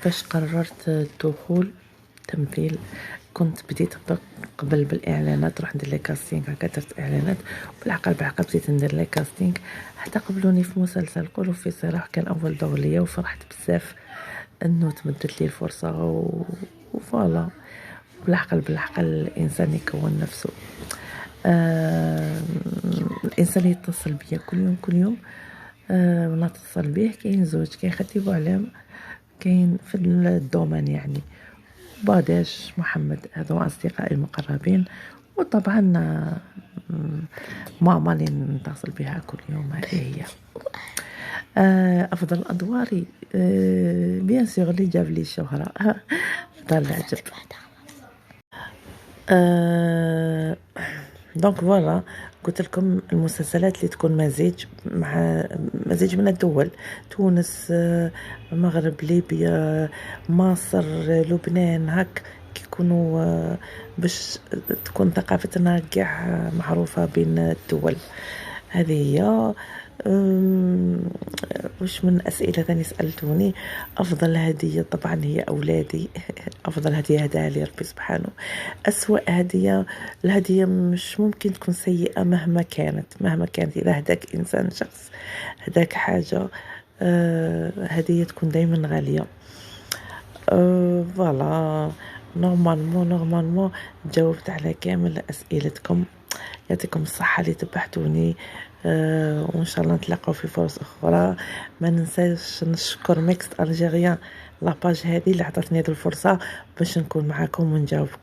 كيفاش قررت الدخول تمثيل. كنت بديت قبل بالاعلانات، رحت ندير لي كاستينغ، هكا درت اعلانات بالعقل بديت ندير لي كاستينغ حتى قبلوني في مسلسل قولوا في صراحه، كان اول دور ليا وفرحت بزاف انه تمدت لي الفرصه وفوالا. بالعقل الانسان يكون نفسه. الانسان يتصل بيا كل يوم ونتصل به. كاين زوج، كاين خالتي بوعلام، كاين في الدومين يعني باداش محمد، هذو اصدقائي المقربين. وطبعا ماما اللي نتصل بها كل يوم، هذه هي. افضل ادواري بيان سور اللي جاب لي الشهره دار العجب. دونك فوالا، قلت لكم المسلسلات اللي تكون مزيج من الدول، تونس، المغرب، ليبيا، مصر، لبنان، هك كيكونوا باش تكون ثقافتنا كاع معروفة بين الدول. هذه هي. وش من أسئلة ثاني سألتوني؟ أفضل هدية طبعا هي أولادي. أفضل هدية هداها لي ربي سبحانه. أسوأ هدية، الهدية مش ممكن تكون سيئة مهما كانت إذا هداك إنسان، شخص هداك حاجة، هدية تكون دايما غالية. فوالا، نورمالمون جاوبت على كامل أسئلتكم. يعطيكم الصحة اللي تبعتوني. وإن شاء الله نتلاقاو في فرص أخرى. ما ننساش نشكر ميكس ألجيريان، لاباج هذه اللي عطاتني هذه الفرصة باش نكون معاكم ونجاوبكم.